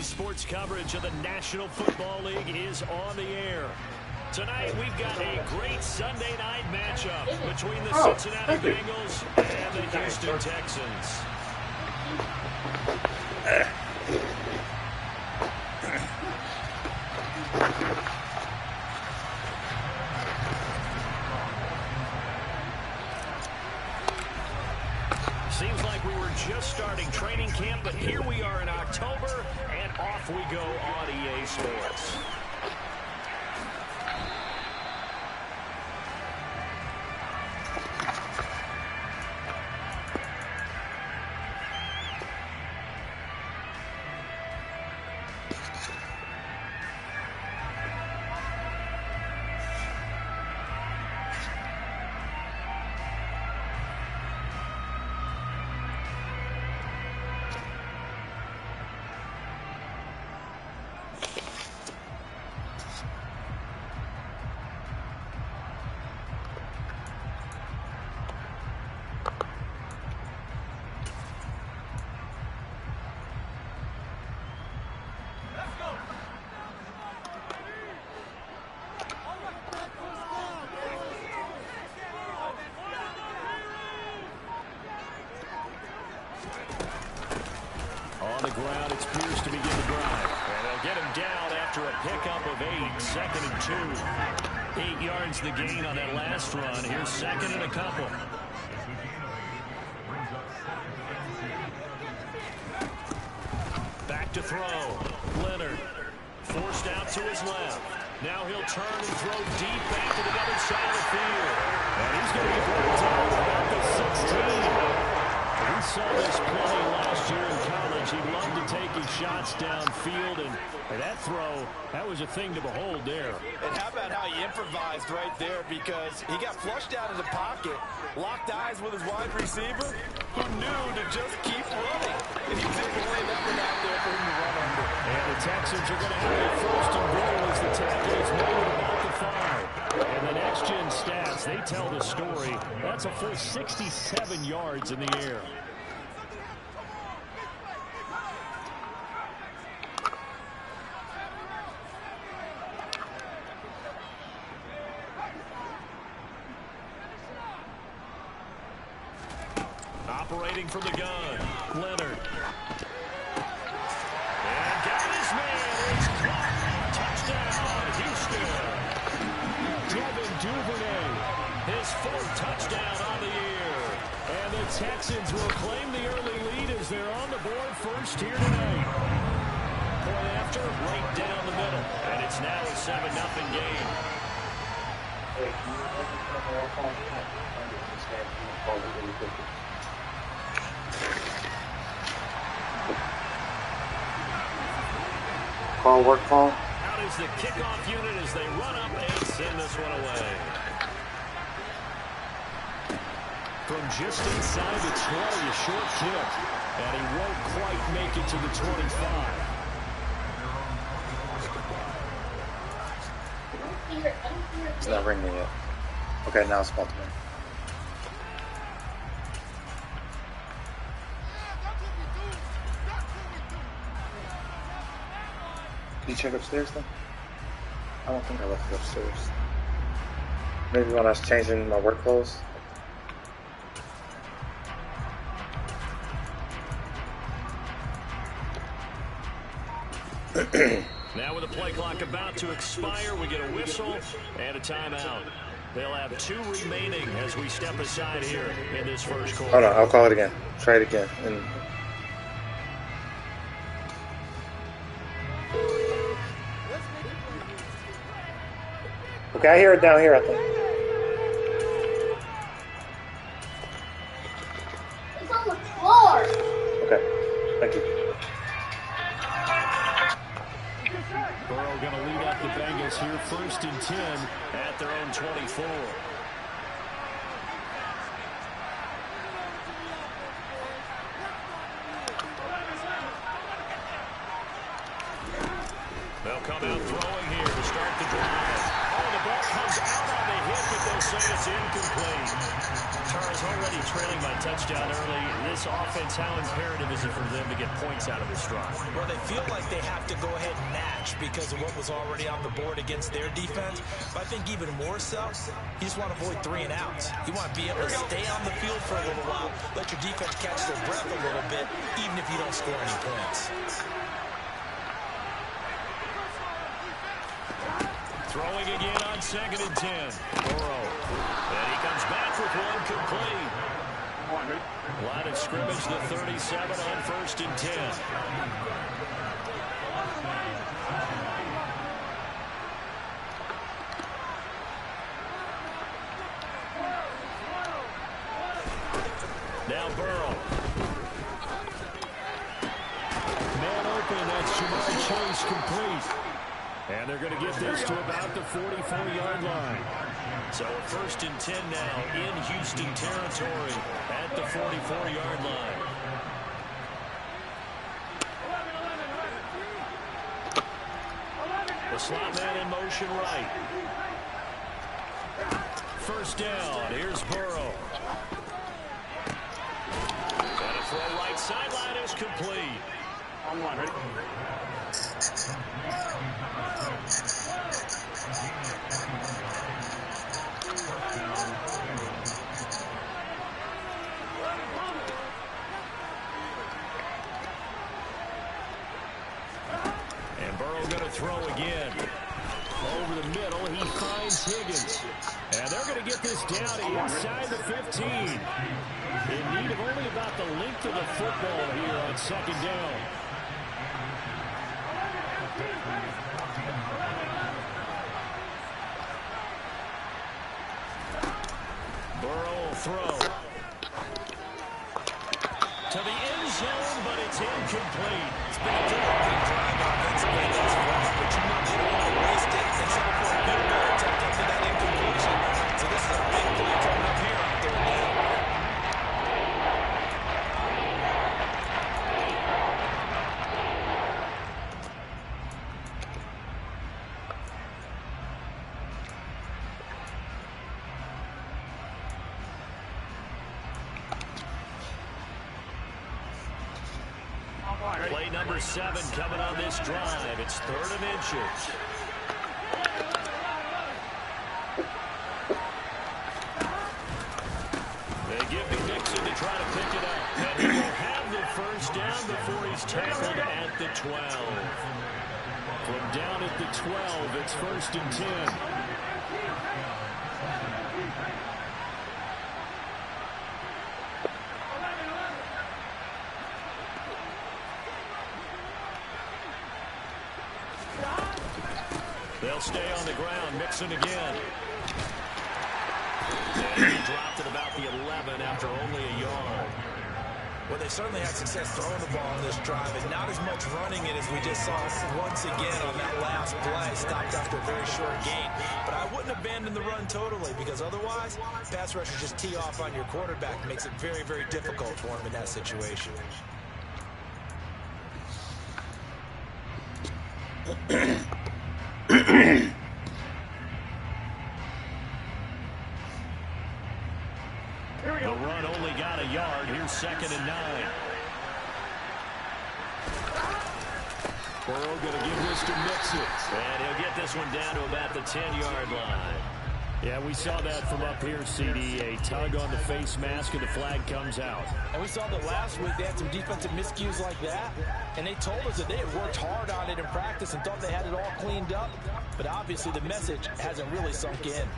sports coverage of the National Football League is on the air. Tonight, we've got a great Sunday night matchup between the Cincinnati Bengals and the Houston Texans. Seems like we were just starting training camp, but here we are in October, and off we go on EA Sports. On the ground, it's Pierce to begin the drive. And they'll get him down after a pickup of 8, 2nd and 2. 8 yards the gain on that last run. Here's 2nd and a couple. Back to throw. Leonard forced out to his left. Now he'll turn and throw deep back to the other side of the field. And he's going to be brought down about the 16. We saw this plenty last year in college. He loved to take his shots downfield, and that throw, that was a thing to behold there. And how about how he improvised right there, because he got flushed out of the pocket, locked eyes with his wide receiver, who knew to just keep running. And he was able to lay that one out there for him to run under. And the Texans are going to have a 1st and goal as the tackle is made at about the 5. And the next-gen stats, they tell the story. That's a full 67 yards in the air. Operating from the gun, Leonard. And got his man. It's caught. Touchdown, Houston. Devin Duvernay, his 4th touchdown on the year. And the Texans will claim the early lead as they're on the board first here tonight. Point after, right down the middle. And it's now a 7-0 game. Call, work call. Out is the kickoff unit as they run up and send this one away. From just inside the 20, a short kick. And he won't quite make it to the 25. It's not ringing yet. Okay, now it's about to ring. Did you check upstairs then? I don't think I left it upstairs. Maybe when I was changing my work clothes. Now with the play clock about to expire, we get a whistle and a timeout. They'll have 2 remaining as we step aside here in this first quarter. Hold on, I'll call it again. Try it again. And okay, I hear it down here, I think. It's on the floor. Okay, thank you. Burrow going to lead up the Bengals here, 1st and 10 at their own 24. They'll come out throwing here to start the drive. Oh, the ball comes out on the hit, but they'll say it's incomplete. Charles already trailing by touchdown early. This offense, how imperative is it for them to get points out of this drive? Well, they feel like they have to go ahead and match because of what was already on the board against their defense. But I think even more so, you just want to avoid 3 and outs. You want to be able to stay on the field for a little while, let your defense catch their breath a little bit, even if you don't score any points. Throwing again on 2nd and 10. Burrow. And he comes back with one complete. Line of scrimmage, the 37 on 1st and 10. Now Burrow. Man open, that's Jamar Chase complete. And they're going to get this to about the 44-yard line. So a 1st and 10 now in Houston territory at the 44-yard line. The slot man in motion right. 1st down. Here's Burrow. And a throw right sideline is complete. On one, ready? And Burrow going to throw again. Over the middle, he finds Higgins. And they're going to get this down inside the 15. In need of only about the length of the football here on 2nd down. Burrow will throw. To the end zone, but it's incomplete. It's been a great drive offensively thus far, but you know they don't want to waste it and settle for a good goal attempt after that incompletion. So this is a big play coming up here on 3rd down. Play number 7 coming on this drive. It's 3rd and inches. They give to Nixon to try to pick it up. And he will have the 1st down before he's tackled at the 12. From down at the 12, it's 1st and 10. They'll stay on the ground. Mixon again. And he dropped at about the 11 after only a yard. Well, they certainly had success throwing the ball on this drive, and not as much running it as we just saw once again on that last play. Stopped after a very short gain. But I wouldn't abandon the run totally, because otherwise, pass rushers just tee off on your quarterback. Makes it very, very difficult for him in that situation. The run only got a yard. Here's 2nd and 9. Burrow going to give this to Mixon. And he'll get this one down to about the 10-yard line. Yeah, we saw that from up here, CD. A tug on the face mask, and the flag comes out. And we saw that last week. They had some defensive miscues like that. And they told us that they had worked hard on it in practice and thought they had it all cleaned up. But obviously the message hasn't really sunk in.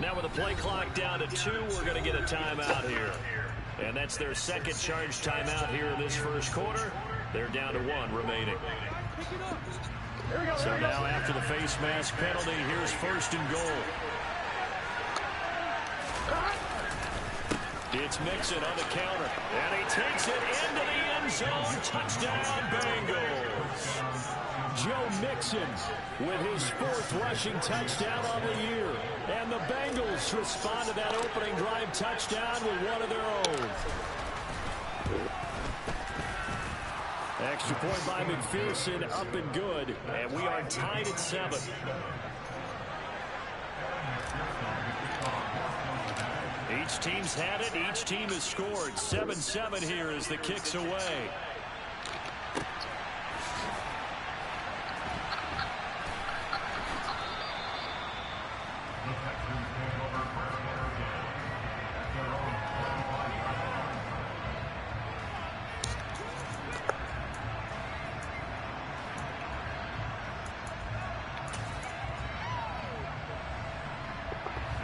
Now with the play clock down to 2, we're going to get a timeout here. And that's their 2nd charge timeout here in this 1st quarter. They're down to 1 remaining. So now after the face mask penalty, here's 1st and goal. It's Mixon on the counter. And he takes it into the end zone. Touchdown, Bengals. Joe Mixon with his 4th rushing touchdown on the year. And the Bengals respond to that opening drive touchdown with one of their own. Extra point by McPherson, up and good. And we are tied at 7. Each team's had it. Each team has scored. 7-7 here as the kick's away.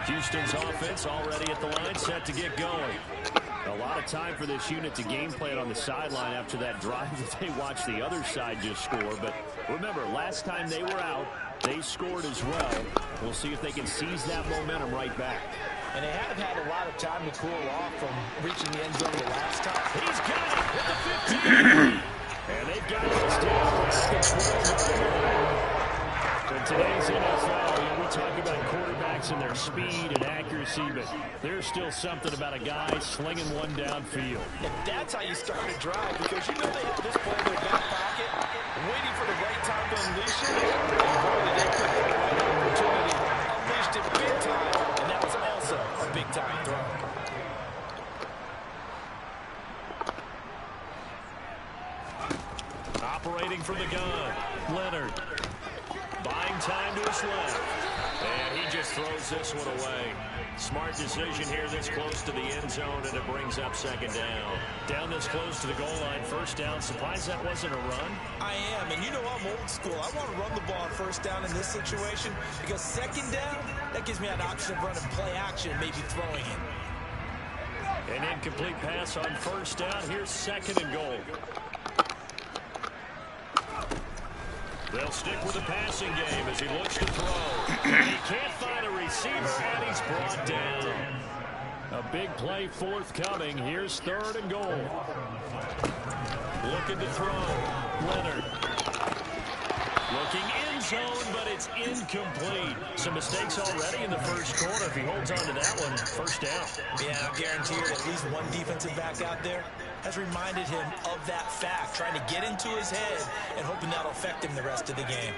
Houston's offense already at the line, set to get going. A lot of time for this unit to game plan on the sideline after that drive that they watched the other side just score. But remember, last time they were out, they scored as well. We'll see if they can seize that momentum right back. And they have had a lot of time to cool off from reaching the end zone the last time. He's got it at the 15. And they've got this down. In today's NFL, we talk about quarterbacks and their speed and accuracy, but there's still something about a guy slinging one downfield. And that's how you start a drive, because you know they have this play in their back pocket, waiting for the right time to unleash it. And boy, did they pick the right opportunity. Unleashed it big time, and that was also a big-time throw. Operating from the gun, Leonard. Buying time to his left. And he just throws this one away. Smart decision here this close to the end zone, and it brings up 2nd down. Down this close to the goal line, 1st down. Surprised that wasn't a run? I am, and you know I'm old school. I want to run the ball on 1st down in this situation, because 2nd down, that gives me an option of running play action and maybe throwing it. An incomplete pass on 1st down. Here's 2nd and goal. They'll stick with the passing game as he looks to throw. He can't find a receiver, and he's brought down. A big play forthcoming. Here's 3rd and goal. Looking to throw. Leonard. Looking in zone, but it's incomplete. Some mistakes already in the 1st quarter. If he holds on to that one, 1st down. Yeah, I guarantee you at least one defensive back out there has reminded him of that fact, trying to get into his head and hoping that'll affect him the rest of the game.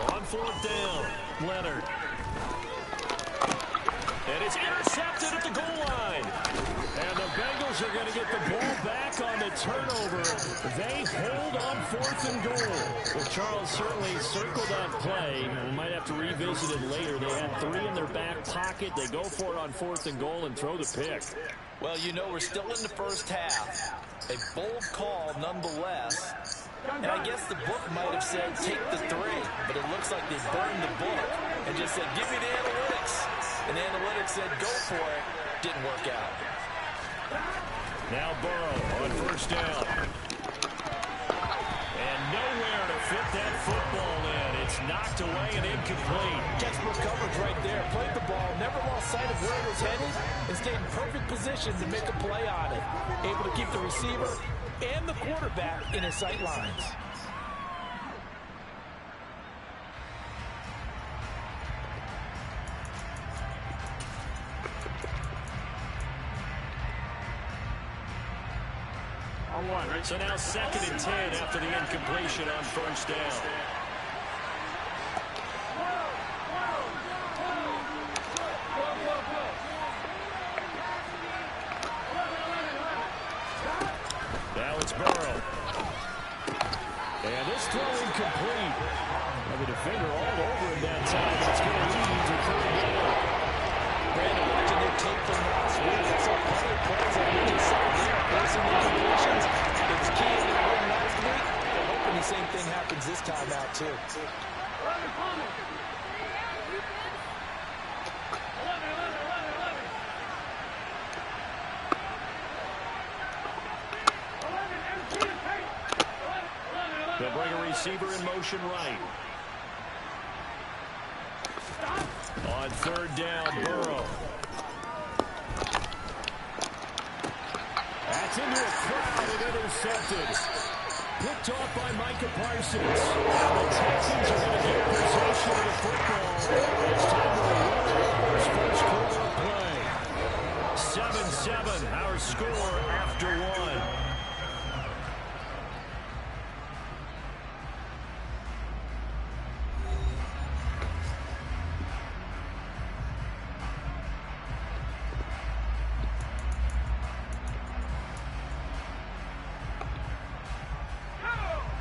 On 4th down, Leonard. And it's intercepted at the goal line. And the Bengals are going to get the ball back on the turnover. They hold on 4th and goal. Well, Charles certainly circled that play. We might have to revisit it later. They had 3 in their back pocket. They go for it on 4th and goal and throw the pick. Well, you know, we're still in the 1st half. A bold call nonetheless. And I guess the book might have said take the 3, but it looks like they burned the book and just said give me the analytics. And the analytics said go for it. Didn't work out. Now Burrow on 1st down. And nowhere to fit that football in. It's knocked away and incomplete. Textbook coverage right there. Played the ball, never lost sight of where it was headed, and stayed in perfect position to make a play on it. Able to keep the receiver and the quarterback in his sight lines. So now 2nd and 10 after the incompletion on 1st down. Now it's Burrow. And this throw incomplete. And the defender all over him that time. It's going to lead to 3rd down. Brandon, watching their tape from last week, I saw plenty of plays that we just saw there, forcing the completions. It's key in the win last week. They're hoping the same thing happens this time out, too. receiver in motion right. On third down, Burrow. That's into a crowd and intercepted. Picked off by Micah Parsons. And the Texans are going to get possession of the football. It's time to run this first quarter of play. 7-7, our score after one.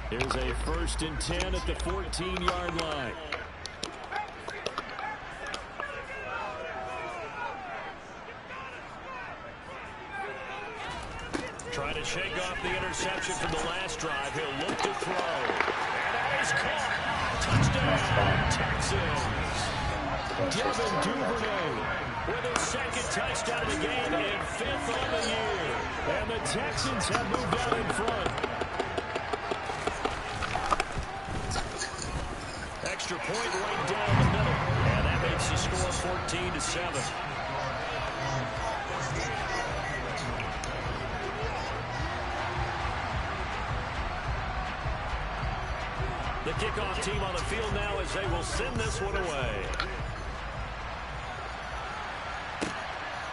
Here's a 1st and 10 at the 14-yard line. Trying to shake off the interception from the last drive. He'll look to throw. And that is caught. Touchdown, Texans. Devin Duvernay with his 2nd touchdown of the game and 5th on the year. And the Texans have moved out in front. Extra point right down the middle. And that makes the score 14-7. The kickoff team on the field now as they will send this one away.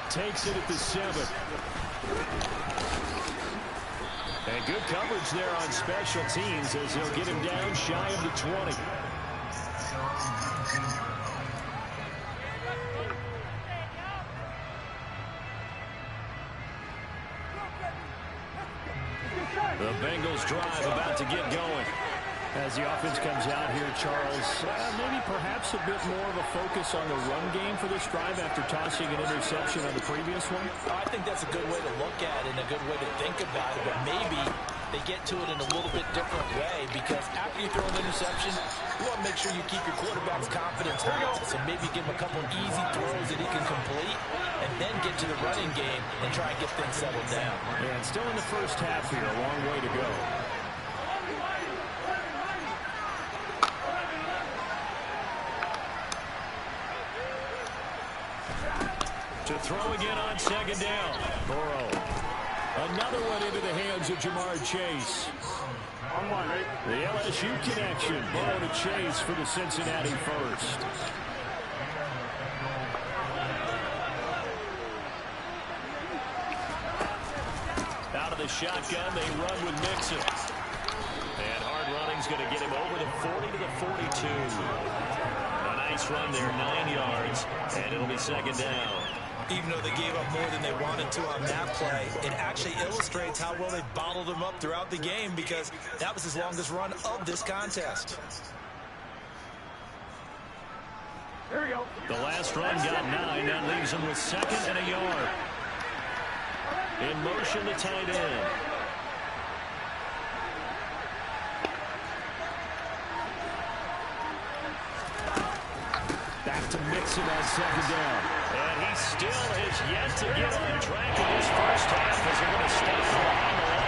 Takes it at the 7. And good coverage there on special teams as they'll get him down shy of the 20. The Bengals drive about to get going. As the offense comes out here, Charles, maybe perhaps a bit more of a focus on the run game for this drive after tossing an interception on the previous one? I think that's a good way to look at it and a good way to think about it, but maybe they get to it in a little bit different way because after you throw an interception, you want to make sure you keep your quarterback's confidence high. So maybe give him a couple easy throws that he can complete and then get to the running game and try and get things settled down. Yeah, and still in the first half here, a long way to go. To throw again on 2nd down. Burrow. Another one into the hands of Jamar Chase. The LSU connection. Burrow to Chase for the Cincinnati first. Out of the shotgun, they run with Mixon. And hard running's going to get him over the 40 to the 42. A nice run there, 9 yards, and it'll be 2nd down. Even though they gave up more than they wanted to on that play, it actually illustrates how well they bottled him up throughout the game because that was his longest run of this contest. There we go. The last run got 9. That leaves him with 2nd and a yard. In motion, the tight end. Back to Mixon on 2nd down. And he still has yet to get on track in this first half as they're going to stay behind the line.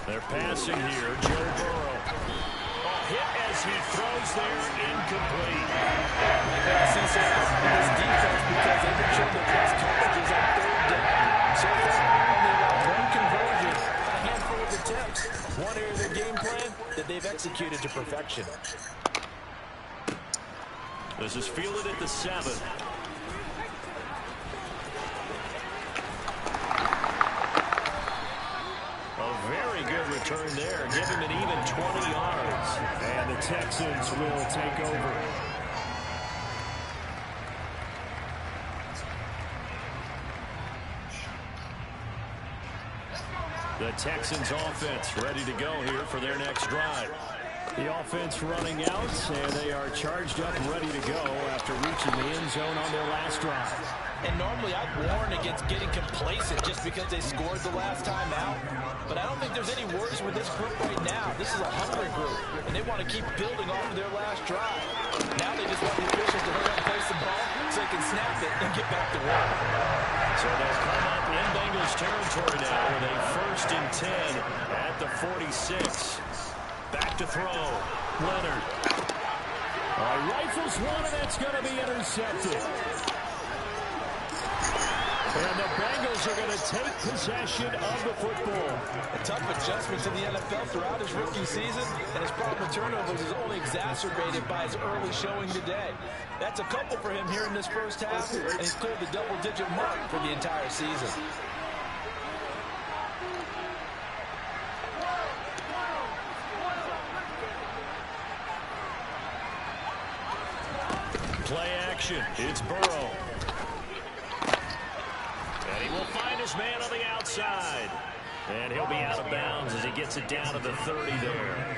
They're passing here. Joe Burrow. A hit as he throws there, incomplete. This defense, because they've been showing the best coverages on 3rd down. So far, only about 1 conversion, a handful of attempts. One area of their game plan that they've executed to perfection. This is fielded at the 7. Very good return there. Give him an even 20 yards. And the Texans will take over. The Texans offense ready to go here for their next drive. The offense running out, and they are charged up, ready to go after reaching the end zone on their last drive. And normally I'd warn against getting complacent just because they scored the last time out. But I don't think there's any worries with this group right now. This is a hungry group, and they want to keep building off of their last drive. Now they just want the officials to hurry up and place the ball so they can snap it and get back to work. So they'll come up in Bengals territory now with a 1st and 10 at the 46. Back to throw. Leonard. Rifles one, and that's going to be intercepted. And the Bengals are going to take possession of the football. A tough adjustment to the NFL throughout his rookie season, and his problem with turnovers is only exacerbated by his early showing today. That's a couple for him here in this first half, and he's cleared the double-digit mark for the entire season. Play action. It's Burrow. And he will find his man on the outside. And he'll be out of bounds as he gets it down to the 30 there.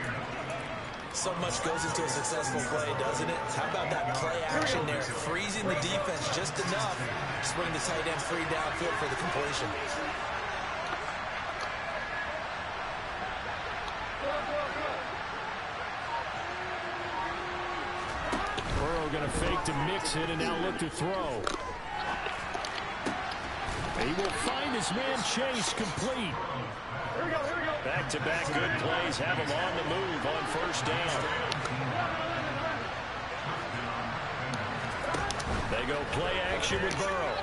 So much goes into a successful play, doesn't it? How about that play action there? Freezing the defense just enough to swing the tight end free downfield for the completion. Burrow going to fake to mix it and now look to throw. He will find his man Chase complete. Here we go. Back-to-back good plays have him on the move on 1st down. They go play action with Burrow.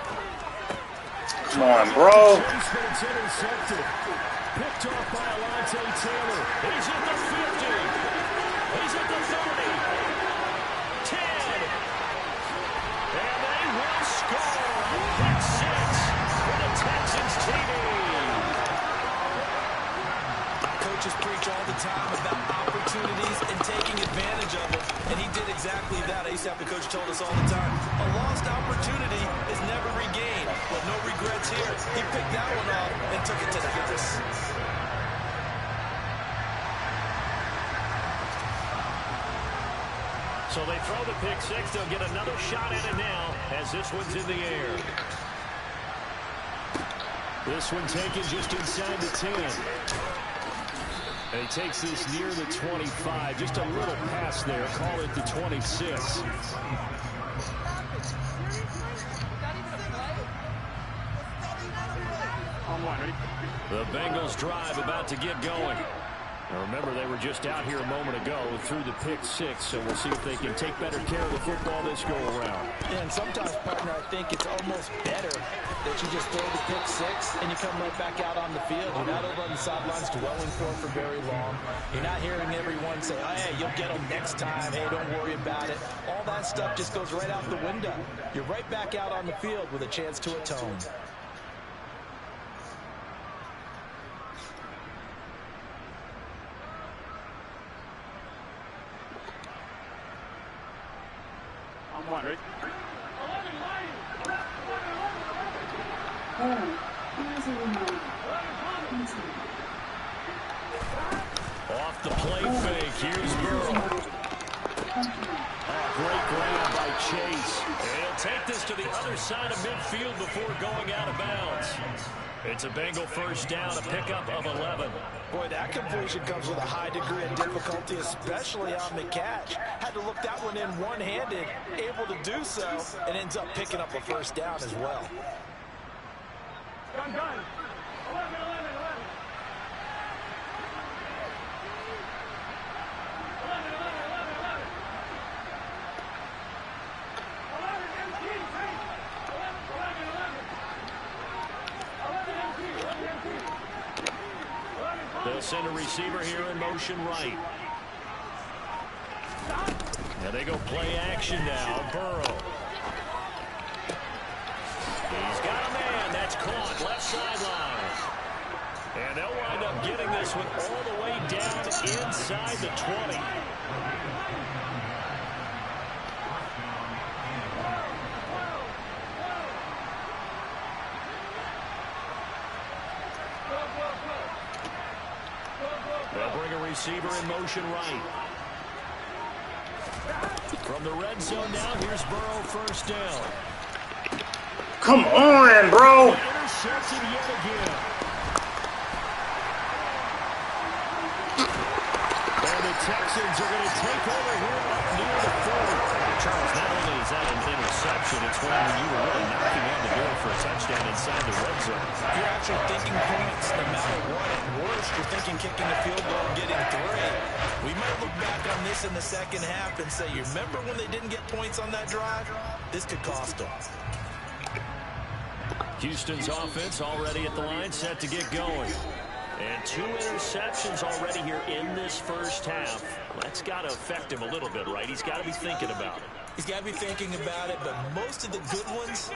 Come on, bro. Chase, but it's intercepted. Picked off by Alontae Taylor. He's at the 50. He's at the 30. 10. And they will score. Pick 6 for the Texans TV. Coaches preach all the time about opportunities and taking advantage of them, and he did exactly that. I used to have the coach told us all the time, a lost opportunity is never regained. Well, no regrets here. He picked that one off and took it to the house. So they throw the pick 6. They'll get another shot at it now as this one's in the air. This one taken just inside the 10. And he takes this near the 25. Just a little pass there. Call it the 26. The Bengals drive about to get going. Now remember, they were just out here a moment ago through the pick 6, so we'll see if they can take better care of the football this go-around. And sometimes, partner, I think it's almost better that you just throw the pick 6 and you come right back out on the field. You're not over on the sidelines dwelling for very long. You're not hearing everyone say, oh, hey, you'll get them next time. Hey, don't worry about it. All that stuff just goes right out the window. You're right back out on the field with a chance to atone. Off the play fake, here's Burrow. Great grab by Chase. And he'll take this to the other side of midfield before going out of bounds. It's a Bengal 1st down, a pickup of 11. Boy, that completion comes with a high degree of difficulty, especially on the catch. Had to look that one in one-handed, able to do so, and ends up picking up a 1st down as well. Gun. 11. They'll send a receiver here in motion right. Now they go play action now. Burrow. He's got a man. That's caught. Left sideline. And they'll wind up getting this one all the way down inside the 20. They'll bring a receiver in motion right. From the red zone now, here's Burrow, first down. Come on, bro. Intercepted yet again. And the Texans are going to take over here up near the 40. Charles, not only is that an interception, it's when you were really knocking on the door for a touchdown inside the red zone. You're actually thinking points no matter what. At worst, you're thinking kicking the field goal and getting 3. We might look back on this in the second half and say, you remember when they didn't get points on that drive? This could cost them. Houston's offense already at the line, set to get going. And 2 interceptions already here in this first half. That's got to affect him a little bit, right? He's got to be thinking about it. He's got to be thinking about it, but most of the good ones,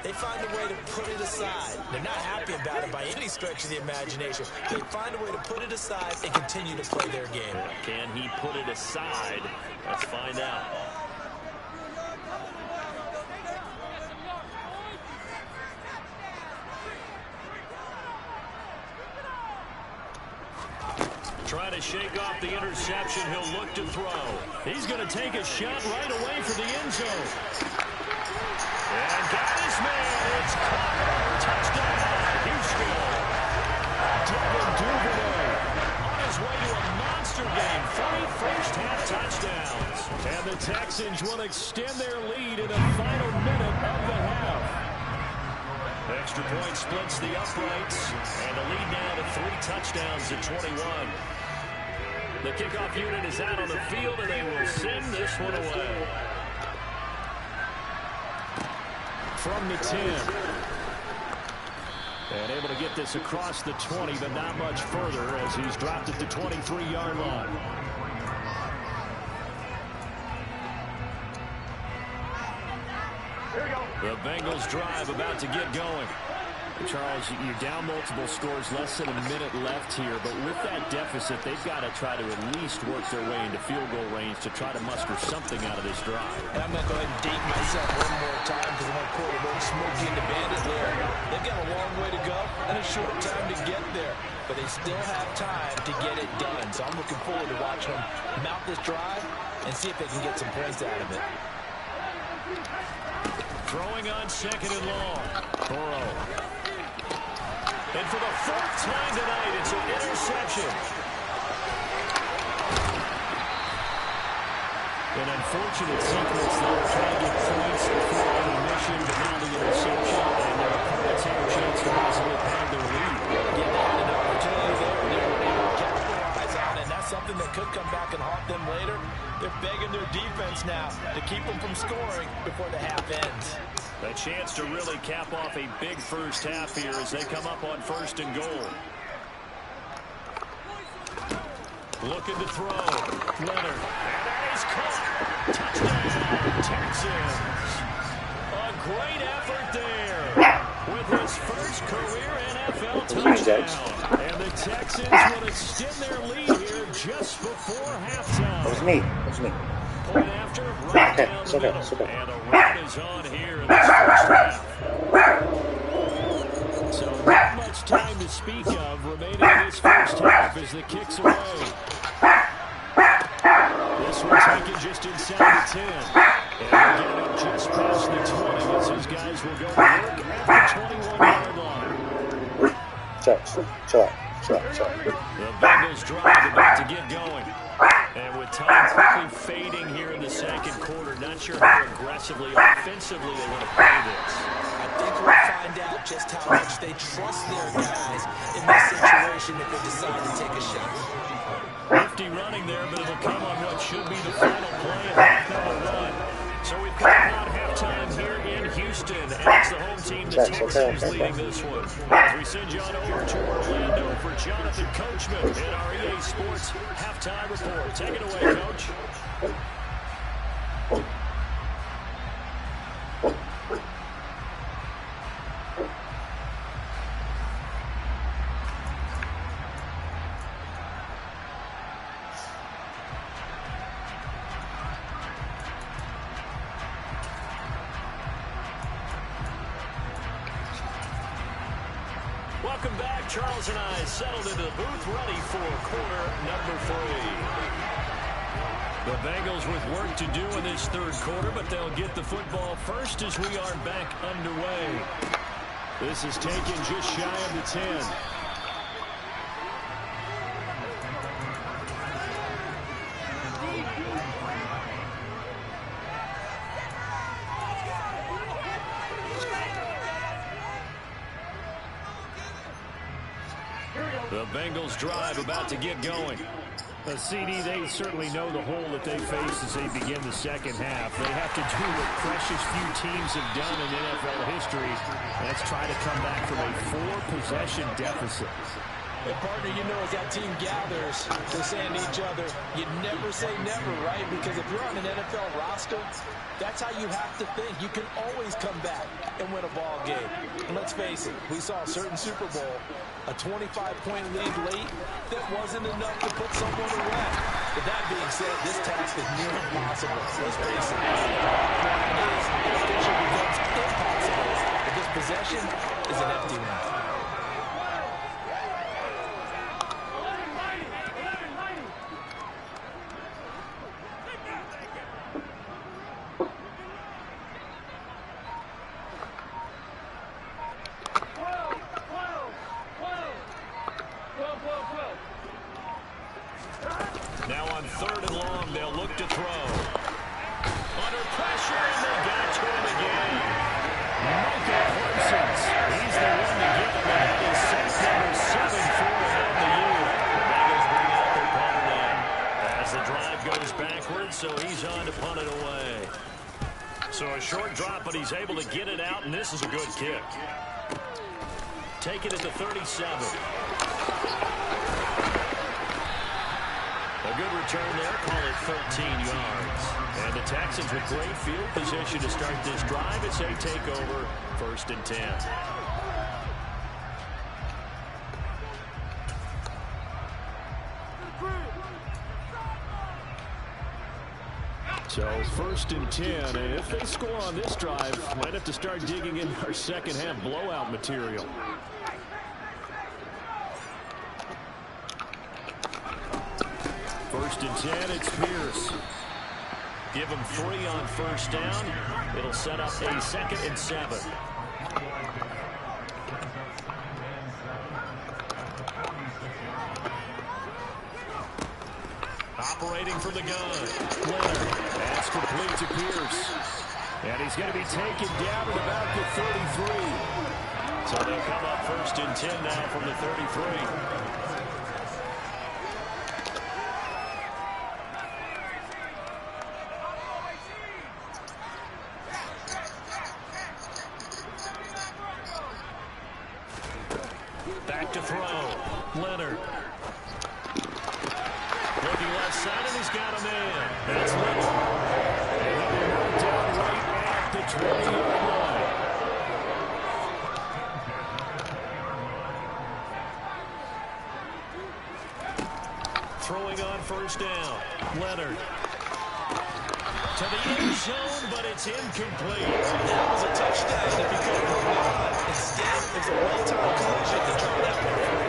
they find a way to put it aside. They're not happy about it by any stretch of the imagination. They find a way to put it aside and continue to play their game. Can he put it aside? Let's find out. Trying to shake off the interception. He'll look to throw. He's going to take a shot right away for the end zone. And got his man. It's caught. Touchdown, Houston. Devin Duvernay on his way to a monster game. 3 first-half touchdowns. And the Texans will extend their lead in the final minute of the half. Extra point splits the uprights, and the lead now to 3 touchdowns at 21. The kickoff unit is out on the field, and they will send this one away. From the 10. And able to get this across the 20, but not much further as he's dropped at the 23-yard line. The Bengals drive about to get going. Charles, you're down multiple scores, less than a minute left here, but with that deficit, they've got to try to at least work their way into field goal range to try to muster something out of this drive. And I'm going to go ahead and date myself one more time because I want to quote a little Smokey and the Bandit there. They've got a long way to go and a short time to get there, but they still have time to get it done. So I'm looking forward to watching them mount this drive and see if they can get some points out of it. Throwing on second and long. Burrow. And for the 4th time tonight, it's an interception. An unfortunate sequence there, trying to get points before intermission, but now the interception, and their opponents have a chance to possibly peg their lead. Yeah, they had an opportunity there, and they were able to capitalize on it, and that's something that could come back and haunt them later. They're begging their defense now to keep them from scoring before the half ends. A chance to really cap off a big first half here as they come up on 1st and goal. Looking to throw. Leonard. And that is caught. Touchdown, Texans. A great effort there with his first career NFL touchdown. And the Texans will extend their lead here just before halftime. That was me. That was me. Point after, right Okay, down it's the okay, middle. it's okay. And a run is on here in this first half. So not much time to speak of remaining in this first half as the kick's away. This one taken just inside the 10. And we'll get it up just past the 20 as these guys will go to work at the 21-yard line. Chill out. The Bengals drive about to get going. And with time quickly fading here in the second quarter, not sure how aggressively, offensively they want to play this. I think we'll find out just how much they trust their guys in this situation if they decide to take a shot. Nifty running there, but it'll come on what should be the final play of half number 1. So we've got about halftime here in Houston, and it's the home team, the Texans, leading this one. As we send you on over to Orlando for Jonathan Coachman in our EA Sports halftime report. Take it away, Coach. Welcome back. Charles and I settled into the booth ready for quarter number 3. The Bengals with work to do in this third quarter, but they'll get the football first as we are back underway. This is taken just shy of the 10. The Bengals drive about to get going. CD, they certainly know the hole that they face as they begin the second half. They have to do what precious few teams have done in NFL history. That's try to come back from a 4-possession deficit. And partner, you know, as that team gathers, they're saying to each other, you never say never, right? Because if you're on an NFL roster, that's how you have to think. You can always come back and win a ball game. And let's face it, we saw a certain Super Bowl, a 25-point lead late, that wasn't enough to put someone away. But that being said, this task is near impossible. Let's face it. The is, it becomes impossible. But this possession is an empty one. Now on 3rd and long, they'll look to throw. Under pressure, and they got to him again. Michael Parsons, he's the one to get him. That is sack number 7 for him on the year. The Bengals bring out their punter now as the drive goes backwards, so he's on to punt it away. So a short drop, but he's able to get it out, and this is a good kick. Take it at the 37. A good return there, call it 13 yards. And the Texans with great field position to start this drive as they take over 1st and 10. So 1st and 10, and if they score on this drive, might have to start digging in our second half blowout material. 1st and 10, it's Pierce. Give him 3 on 1st down. It'll set up a 2nd and 7. Operating from the gun. Leonard. That's complete to Pierce. And he's going to be taken down at about the 33. So they'll come up 1st and 10 now from the 33. Back to throw. Leonard. Looking left side, and he's got a man. That's Leonard. And he will run down right at the 20-yard line. Throwing on 1st down. Leonard. To the end zone, but it's incomplete. That was a touchdown if he could have run on. Instead, it's a well-timed collision to draw that one free.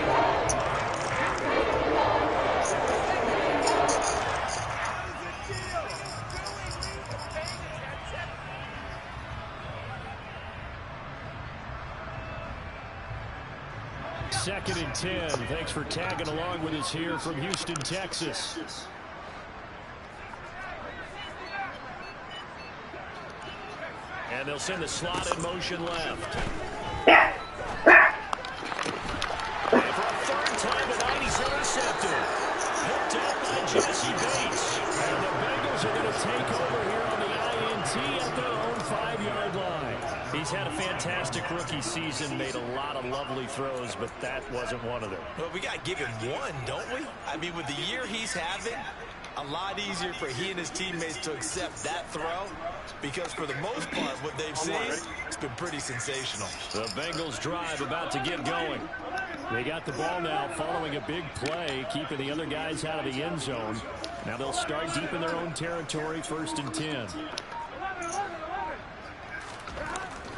Second and 10. Thanks for tagging along with us here from Houston, Texas. And they'll send the slot in motion left. And for a 3rd time tonight, he's intercepted. Picked up by Jesse Bates. And the Bengals are going to take over here on the INT at their own 5-yard line. He's had a fantastic rookie season, made a lot of lovely throws, but that wasn't one of them. Well, we got to give him one, don't we? I mean, with the year he's having, a lot easier for he and his teammates to accept that throw, because for the most part, what they've seen, it's been pretty sensational. The Bengals drive about to get going. They got the ball now following a big play, keeping the other guys out of the end zone. Now they'll start deep in their own territory, 1st and 10.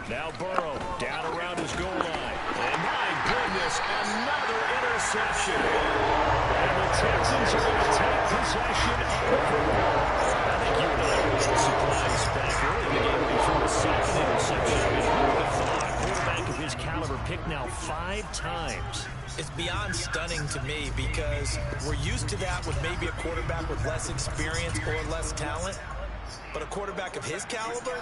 Now Burrow down around his goal line. And my goodness, another interception. And the Texans are going to take possession of the football. 5 times. It's beyond stunning to me because we're used to that with maybe a quarterback with less experience or less talent. But a quarterback of his caliber,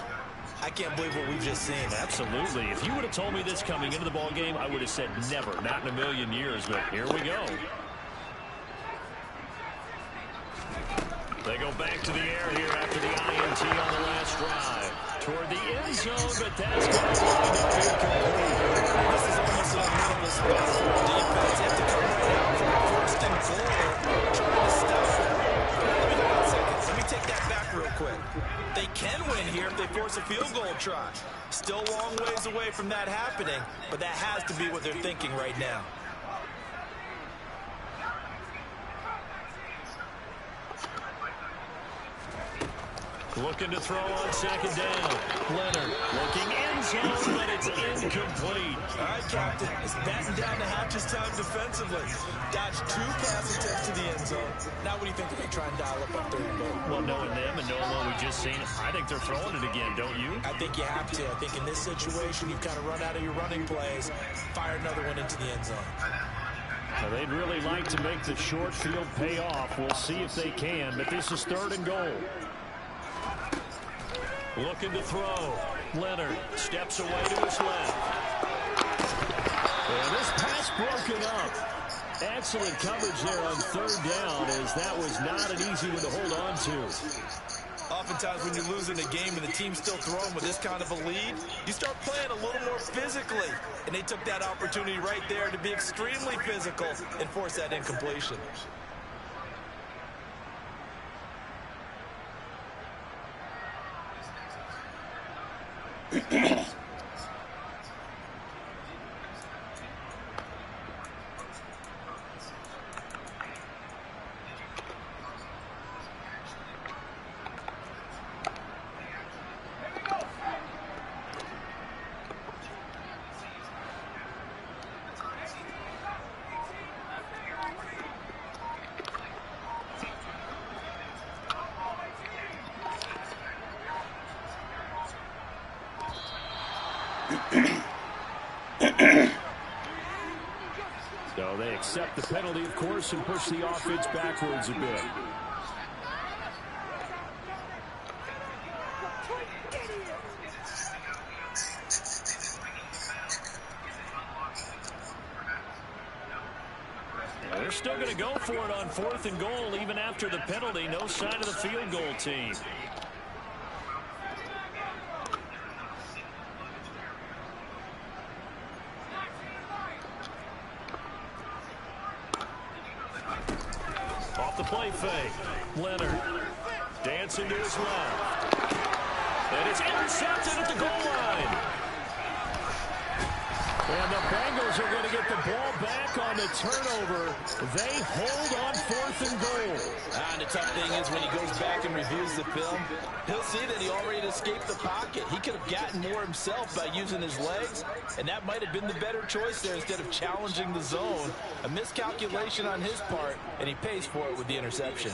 I can't believe what we've just seen. Absolutely. If you would have told me this coming into the ball game, I would have said never, not in a million years. But here we go. They go back to the air here after the INT on the last drive. Toward the end zone, but that's going to wind up incomplete. This is almost an unwinnable spot for a defense. They have to come right out from first and goal, trying to stop it. Let me go 1 second. Let me take that back real quick. They can win here if they force a field goal try. Still a long ways away from that happening, but that has to be what they're thinking right now. Looking to throw on second down. Leonard looking end zone, but it's incomplete. All right, Captain. It's batting down the hatches time defensively. Dodged 2 pass attempts to the end zone. Now what do you think they're going to try and dial up on 3rd and goal? Well, knowing them and knowing what we've just seen, I think they're throwing it again, don't you? I think you have to. I think in this situation, you've kind of run out of your running plays. Fire another one into the end zone. Well, they'd really like to make the short field pay off. We'll see if they can, but this is 3rd and goal. Looking to throw. Leonard steps away to his left. And this pass broken up. Excellent coverage there on 3rd down, as that was not an easy one to hold on to. Oftentimes when you're losing a game and the team's still throwing with this kind of a lead, you start playing a little more physically. And they took that opportunity right there to be extremely physical and force that incompletion. So they accept the penalty, of course, and push the offense backwards a bit. They're still going to go for it on 4th and goal, even after the penalty. No sign of the field goal team. Off the play fake. Leonard dancing to his left. And it's intercepted at the goal line. And the Bengals are going to get the ball back on the turnover. They hold on 4th and goal. And the tough thing is when he goes back and reviews the film, he'll see that he already escaped the pocket. He could have gotten more himself by using his legs, and that might have been the better choice there instead of challenging the zone. A miscalculation on his part, and he pays for it with the interception.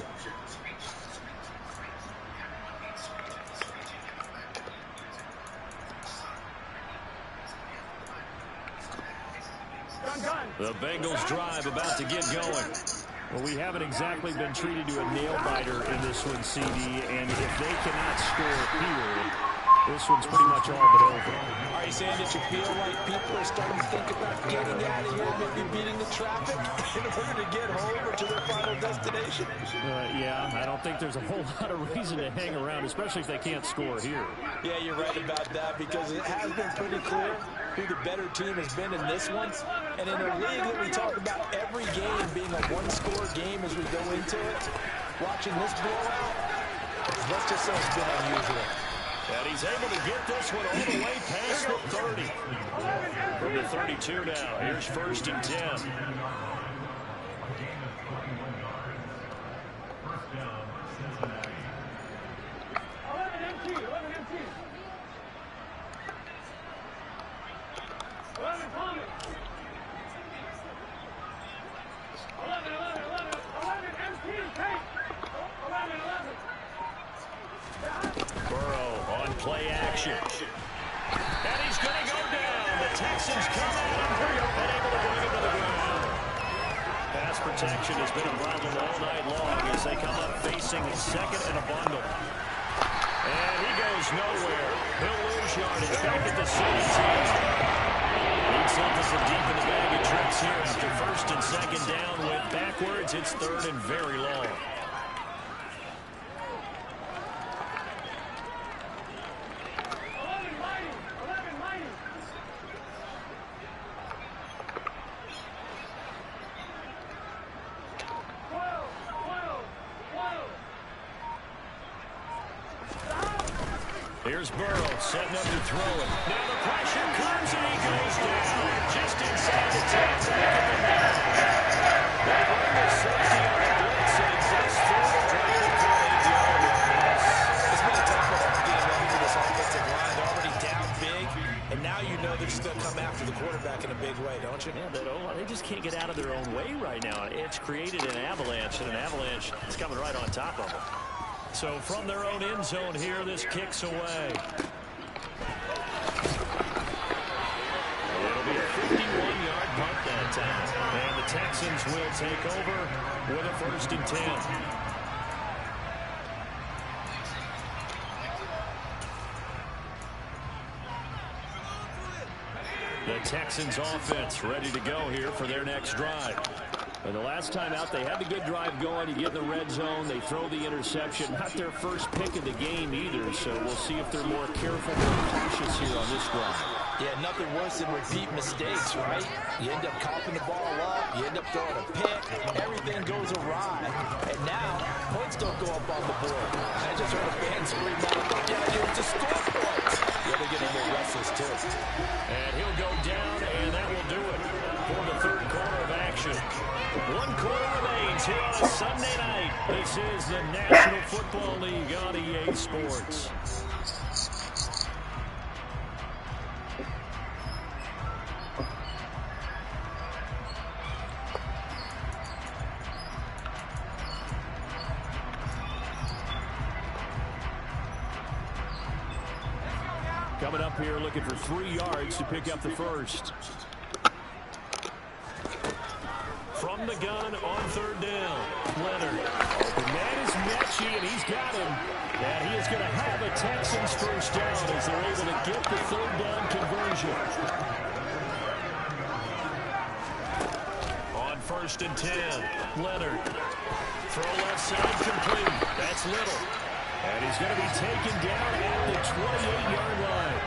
The Bengals drive about to get going. Well, we haven't exactly been treated to a nail-biter in this one, CD, and if they cannot score here, this one's pretty much all but over. Are you saying that you feel like people are starting to think about getting out of here, maybe beating the traffic in order to get home or to their final destination? Yeah, I don't think there's a whole lot of reason to hang around, especially if they can't score here. Yeah, you're right about that, because it has been pretty clear who the better team has been in this one. And in a league that we talk about every game being a one-score game as we go into it, watching this blowout, let's just say it's been unusual. And he's able to get this one all the way past the 30. From the 32 now, here's 1st and 10. Play action. And he's going to go down. The Texans come out and protection has been a problem all night long as they come up facing a second and a bundle. And he goes nowhere. He'll lose yardage back at the 17. Needs something from deep in the bag of tricks here after first and second down with backwards. It's third and very long. Here's Burrow setting up to throw it. Now the pressure comes and he goes down. Just inside the 10, back at the 9. They bring the safety on the blitz and it busts through the trying to play the other pass. It's been a tough football game running for this offensive line. They're already down big, and now you know they're just going to come after the quarterback in a big way, don't you? Yeah, they just can't get out of their own way right now. It's created an avalanche, and an avalanche is coming right on top of them. So from their own end zone here, this kicks away. It'll be a 51-yard punt that time. And the Texans will take over with a first and 10. The Texans offense ready to go here for their next drive. And the last time out, they had the good drive going. You get in the red zone. They throw the interception. Not their first pick of the game either, so we'll see if they're more careful and cautious here on this drive. Yeah, nothing worse than repeat mistakes, right? You end up coughing the ball up. You end up throwing a pick. Everything goes awry. And now, points don't go up on the board. I just heard a fan scream out, yeah, you have to score points. Yeah, they're getting a little restless, too. And he'll go down, and that will do it for the third quarter of action. 1 quarter remains here on a Sunday night. This is the National Football League on EA Sports. Coming up here looking for 3 yards to pick up the first. From the gun on third down, Leonard. The man is Mechie, and he's got him. And he is going to have a Texans first down as they're able to get the third down conversion. On first and 10, Leonard. Throw left side complete. That's Little. And he's going to be taken down at the 28-yard line.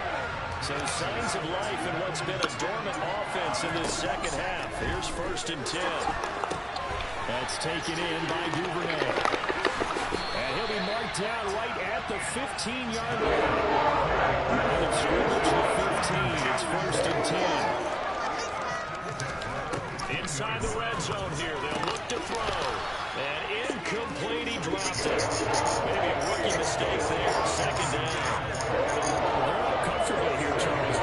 So signs of life in what's been a dormant offense in this second half. Here's first and 10. That's taken in by Duvernay. And he'll be marked down right at the 15-yard line. And it's scrimmage to 15. It's first and 10. Inside the red zone here. They'll look to throw. And incomplete, he dropped it. Maybe a rookie mistake there. Second down. They're not comfortable here, Charles.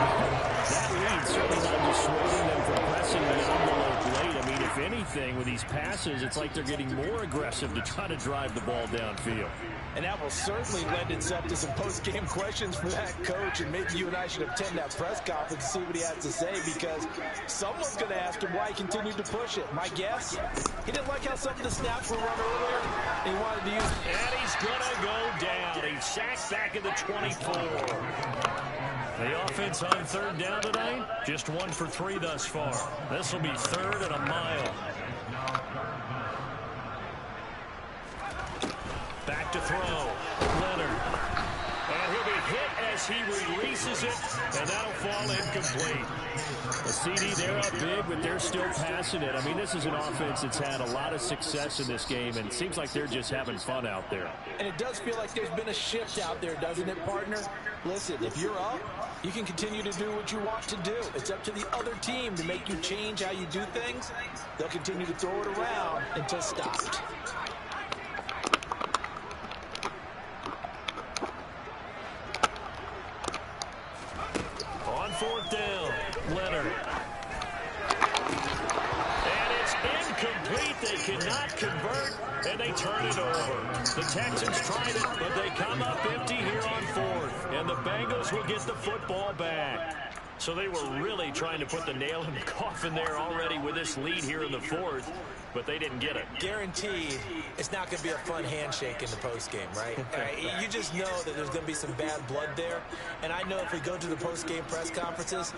That lead certainly not dissuading them from pressing the envelope late. I mean, if anything, with these passes, it's like they're getting more aggressive to try to drive the ball downfield. And that will certainly lend itself to some post-game questions for that coach, and maybe you and I should attend that press conference to see what he has to say, because someone's going to ask him why he continued to push it. My guess, he didn't like how some of the snaps were run earlier, and he wanted to use it. And he's going to go down. He's sacked back at the 24. The offense on third down tonight, just 1 for 3 thus far. This will be third and a mile. Back to throw. Leonard. And he'll be hit as he releases it, and that'll fall incomplete. The CD, they're up big, but they're still passing it. I mean, this is an offense that's had a lot of success in this game, and it seems like they're just having fun out there. And it does feel like there's been a shift out there, doesn't it, partner? Listen, if you're up, you can continue to do what you want to do. It's up to the other team to make you change how you do things. They'll continue to throw it around until stopped. On fourth down, Leonard. And it's incomplete. They cannot convert, and they turn it over. The Texans tried it, but they come up empty here on fourth. And the Bengals will get the football back. So they were really trying to put the nail in the coffin there already with this lead here in the fourth, but they didn't get it. Guaranteed, it's not going to be a fun handshake in the postgame, right? You just know that there's going to be some bad blood there. And I know if we go to the postgame press conferences,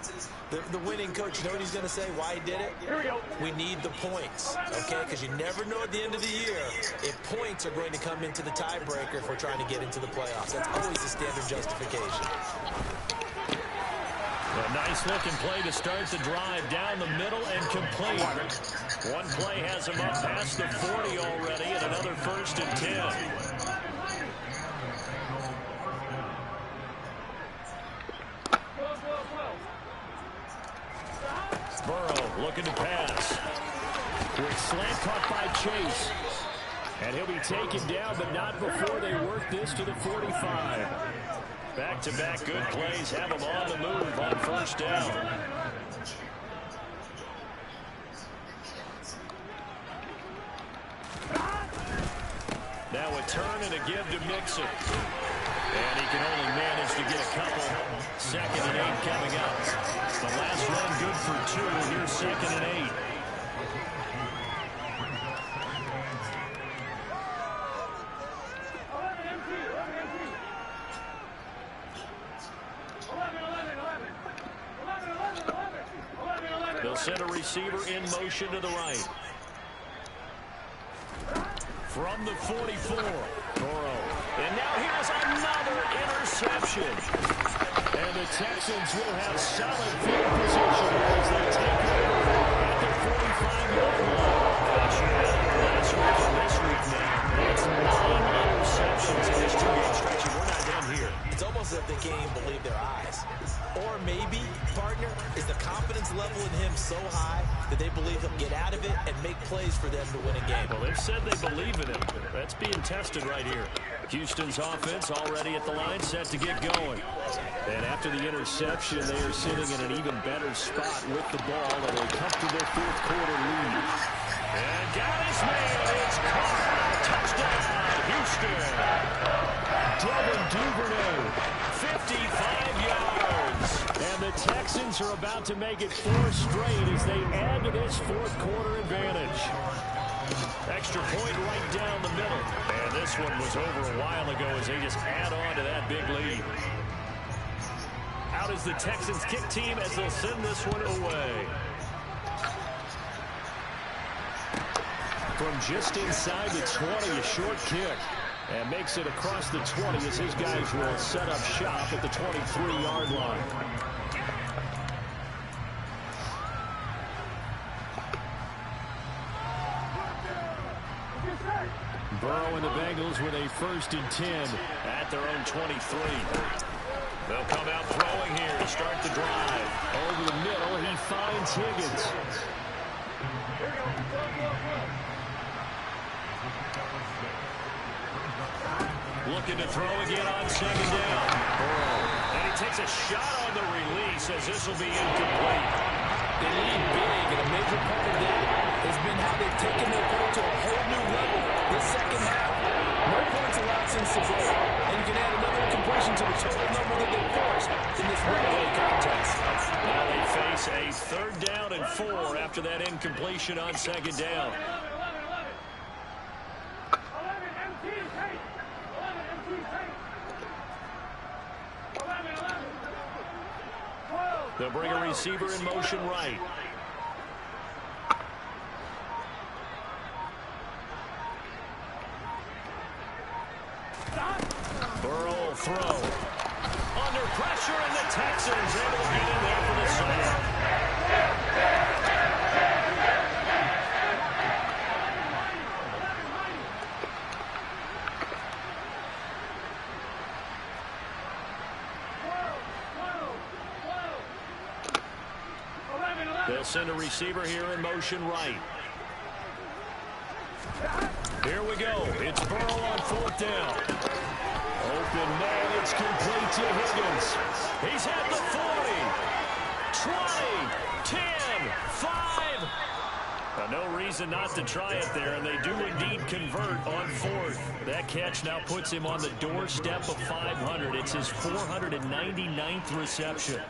the winning coach, you know what he's going to say, why he did it? Here we go. We need the points, okay? Because you never know at the end of the year if points are going to come into the tiebreaker if we're trying to get into the playoffs. That's always the standard justification. A nice-looking play to start the drive down the middle and complete. One play has him up past the 40 already, and another 1st and 10. Burrow looking to pass. Quick slant caught by Chase. And he'll be taken down, but not before they work this to the 45. Back-to-back good plays have him on the move on 1st down. Now a turn and a give to Mixon. And he can only manage to get a couple. 2nd and 8 coming up. The last run good for 2. Here's 2nd and 8. They'll send a receiver in motion to the right. From the 44, Burrow. And now here's another interception. And the Texans will have solid field position as they take over at the 45-yard line. Last week and this week now, it's 9 interceptions in this 2-game stretch, and we're not done here. It's almost as if they can't even believe their eyes. Or maybe, partner, is the confidence level in him so high that they believe he'll get out of it and make plays for them to win a game. Well, they've said they believe in him. That's being tested right here. Houston's offense already at the line, set to get going. And after the interception, they are sitting in an even better spot with the ball and a comfortable 4th quarter lead. And got his man. It's caught. Touchdown, Houston. Devin Duvernay, 55 yards. And the Texans are about to make it 4 straight as they add to this 4th quarter advantage. Extra point right down the middle. And this one was over a while ago as they just add on to that big lead. Out is the Texans kick team as they'll send this one away. From just inside the 20, a short kick. And makes it across the 20 as his guys will set up shop at the 23-yard line. Burrow and the Bengals with a 1st and 10 at their own 23. They'll come out throwing here to start the drive. Over the middle, he finds Higgins. Looking to throw again on 2nd down. And he takes a shot on the release as this will be incomplete. They lead big, and a major part of that has been how they've taken their play to a whole new level this 2nd half. No points allowed since the break, and you can add another incompletion to the total number that they forced in this runaway contest. Now they face a 3rd down and 4 after that incompletion on 2nd down. They'll bring a receiver in motion right. Burrow will throw. Under pressure, and the Texans able to get in there for the sack. They'll send a receiver here in motion right. Here we go. It's Burrow on 4th down. Open man. It's complete to Higgins. He's at the 40, 20, 10, 5. No reason not to try it there, and they do indeed convert on 4th. That catch now puts him on the doorstep of 500. It's his 499th reception.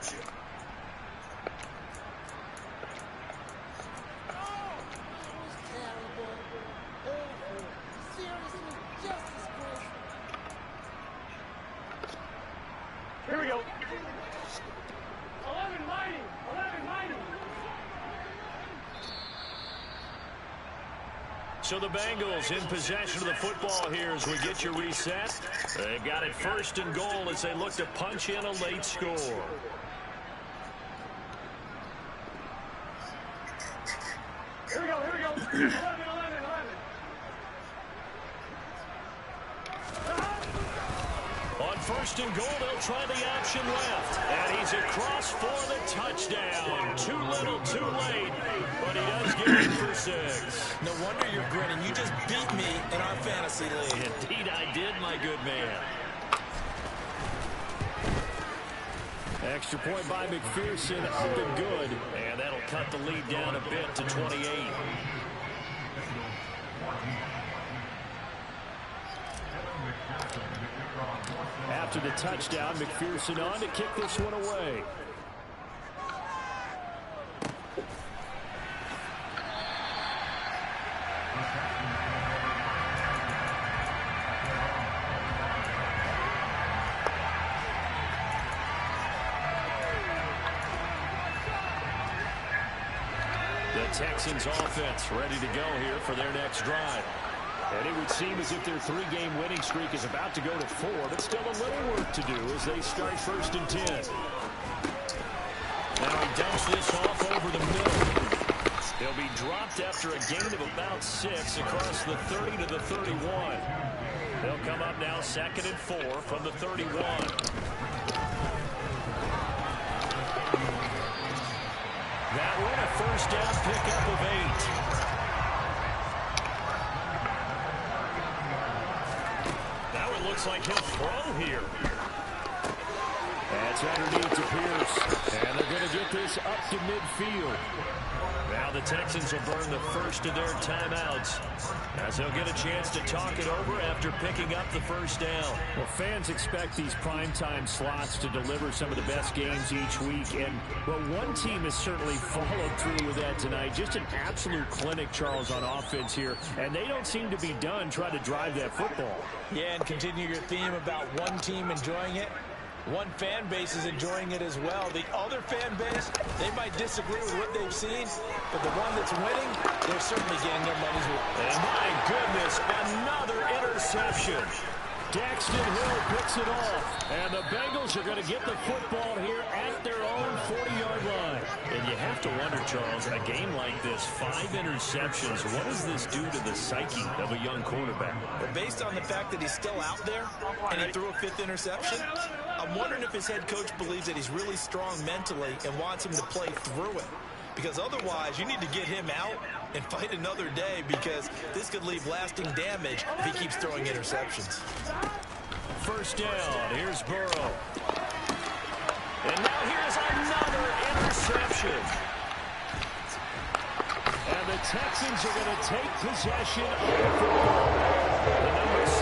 So the Bengals in possession of the football here as we get you reset. They've got it 1st and goal as they look to punch in a late score. Here we go. 11. On 1st and goal, they'll try the option left. And he's across for the touchdown. Too little, too late. But he does get in for 6. No wonder you're grinning. You just beat me in our fantasy league. Indeed I did, my good man. Extra point by McPherson, up and good. And that'll cut the lead down a bit to 28. After the touchdown, McPherson on to kick this one away. The Texans offense ready to go here for their next drive. And it would seem as if their 3-game winning streak is about to go to 4, but still a little work to do as they start 1st and 10. Now he dumps this off over the middle. He'll be dropped after a gain of about 6 across the 30 to the 31. They'll come up now 2nd and 4 from the 31. That one a 1st down pickup of 8. Looks like he'll throw here. That's underneath to Pierce. And they're going to get this up to midfield. Now the Texans will burn the 1st of their timeouts as they'll get a chance to talk it over after picking up the 1st down. Well, fans expect these primetime slots to deliver some of the best games each week. And, well, one team has certainly followed through with that tonight. Just an absolute clinic, Charles, on offense here. And they don't seem to be done trying to drive that football. Yeah, and continue your theme about one team enjoying it. One fan base is enjoying it as well. The other fan base, they might disagree with what they've seen, but the one that's winning, they're certainly getting their money's worth. And my goodness, another interception. Daxton Hill picks it off, and the Bengals are going to get the football here at their own 40-yard line. And you have to wonder, Charles, a game like this, 5 interceptions, what does this do to the psyche of a young quarterback? But based on the fact that he's still out there and he threw a 5th interception, I'm wondering if his head coach believes that he's really strong mentally and wants him to play through it. Because otherwise, you need to get him out and fight another day, because this could leave lasting damage if he keeps throwing interceptions. 1st down. Here's Burrow. And now here's another interception. And the Texans are going to take possession of the football. The number 7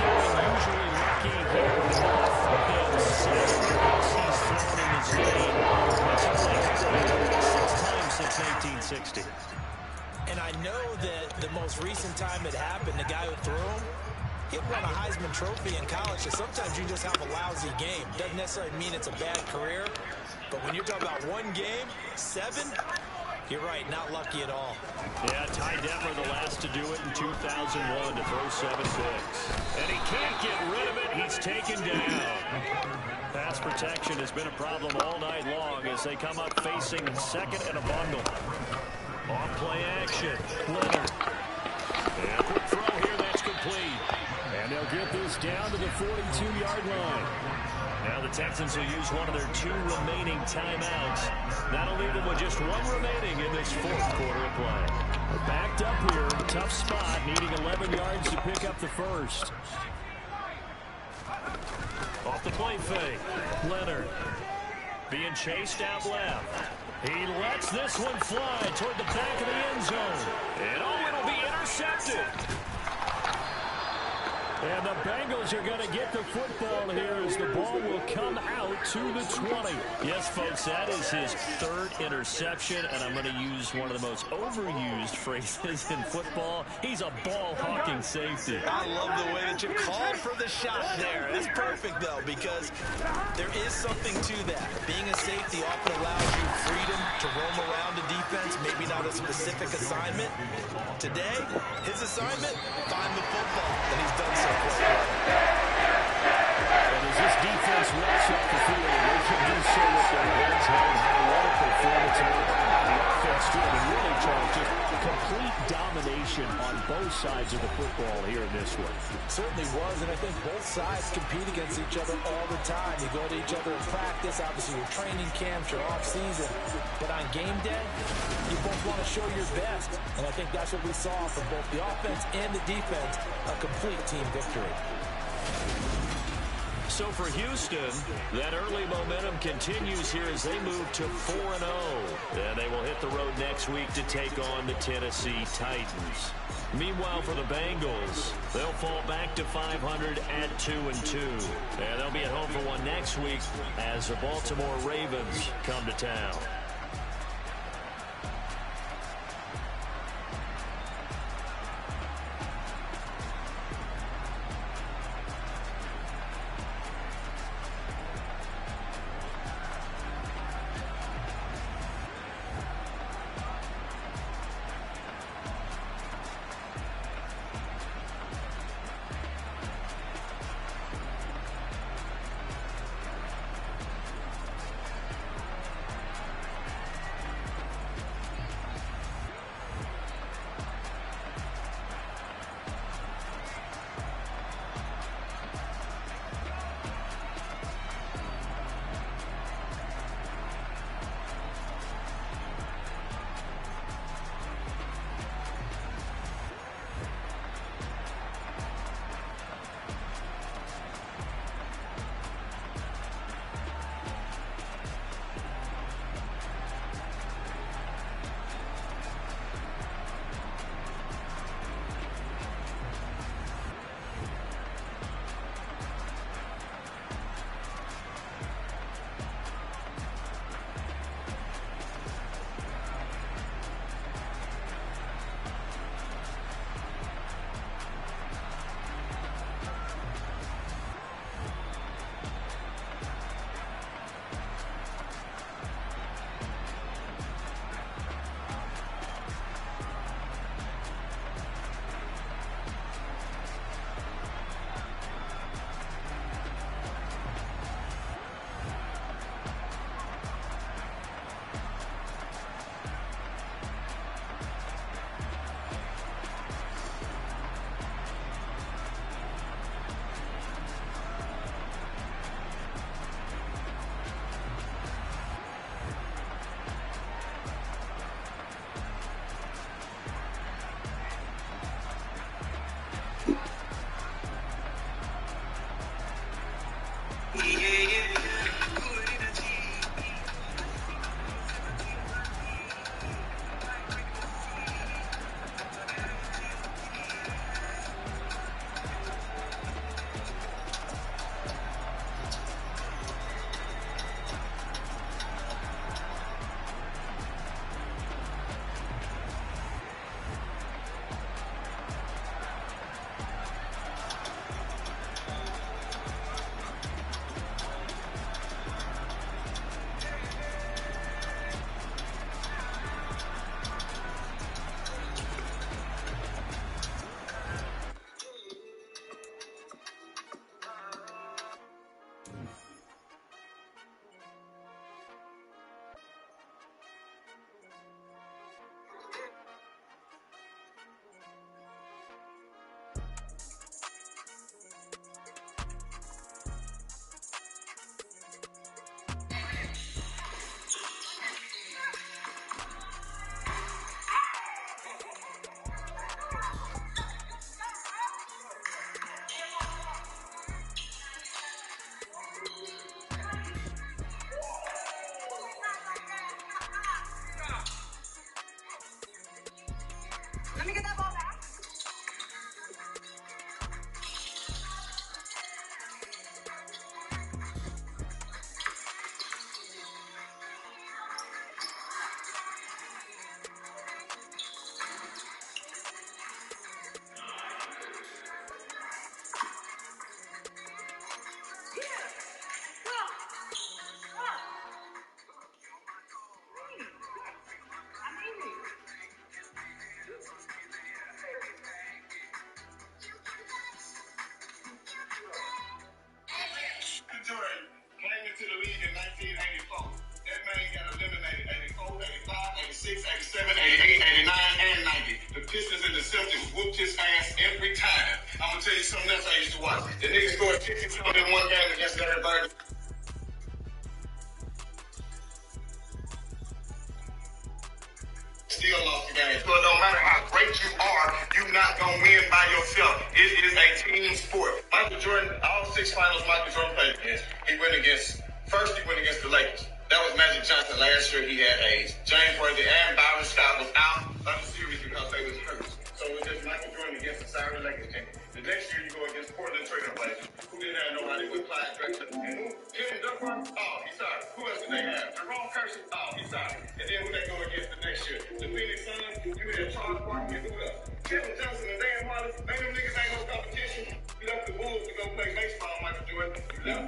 usually lucky here with the 7 he's thrown in this game. That's only happened 6 times since 1960. And I know that the most recent time it happened, the guy who threw him, he won a Heisman Trophy in college, so sometimes you just have a lousy game. Doesn't necessarily mean it's a bad career, but when you're talking about one game, 7, you're right, not lucky at all. Yeah, Ty Detmer the last to do it in 2001 to throw 7 picks. And he can't get rid of it. He's taken down. Pass protection has been a problem all night long as they come up facing 2nd and a bundle. Off play action. Leonard. And quick throw here, that's complete. And they'll get this down to the 42-yard line. Now the Texans will use one of their 2 remaining timeouts. That'll leave them with just 1 remaining in this 4th quarter of play. We're backed up here, tough spot, needing 11 yards to pick up the 1st. Off the play fake. Leonard being chased out left. He lets this one fly toward the back of the end zone. And oh, it'll be intercepted. And the Bengals are going to get the football here as the ball will come out to the 20. Yes, folks, that is his third interception, and I'm going to use one of the most overused phrases in football. He's a ball-hawking safety. I love the way that you called for the shot there. That's perfect, though, because there is something to that. Being a safety often allows you freedom to roam around the defense, maybe not a specific assignment. Today, his assignment, find the football, and he's done so. And as this defense walks up the field, they can do so with their heads held high. What a performance by the offense, too. I mean, really, Charles, just complete domination on both sides of the football here in this one. Certainly was, and I think both sides compete against each other all the time. You go to each other in practice, obviously your training camps, your off-season. But on game day, you both want to show your best. And I think that's what we saw from both the offense and the defense, a complete team victory. So for Houston, that early momentum continues here as they move to 4-0. And they will hit the road next week to take on the Tennessee Titans. Meanwhile, for the Bengals, they'll fall back to 500 at 2-2. And they'll be at home for one next week as the Baltimore Ravens come to town. tell you something else I used to watch. The nigga scored 50 something in one game against everybody. Still lost the game. So it don't matter how great you are, you're not going to win by yourself. It is a team sport. Michael Jordan, all 6 finals Michael Jordan played against, he went against the Lakers. That was Magic Johnson. Last year he had AIDS. James Worthy and Byron Scott was out of the series because they was hurt. So it was just Michael Jordan against the sorry Lakers team. The next year you go against Portland Trail Blazers, who didn't have nobody with Clyde Drexler. And who? Kevin Durant? Oh, he's sorry. Who else did they have? Jerome Kershaw? Oh, he's sorry. And then who they go against the next year? The Phoenix Suns, you had Charles Barkley, and who else? Kevin Johnson and Dan Marley. They them niggas ain't no competition. You left the Bulls to go play baseball, Michael Jordan. You left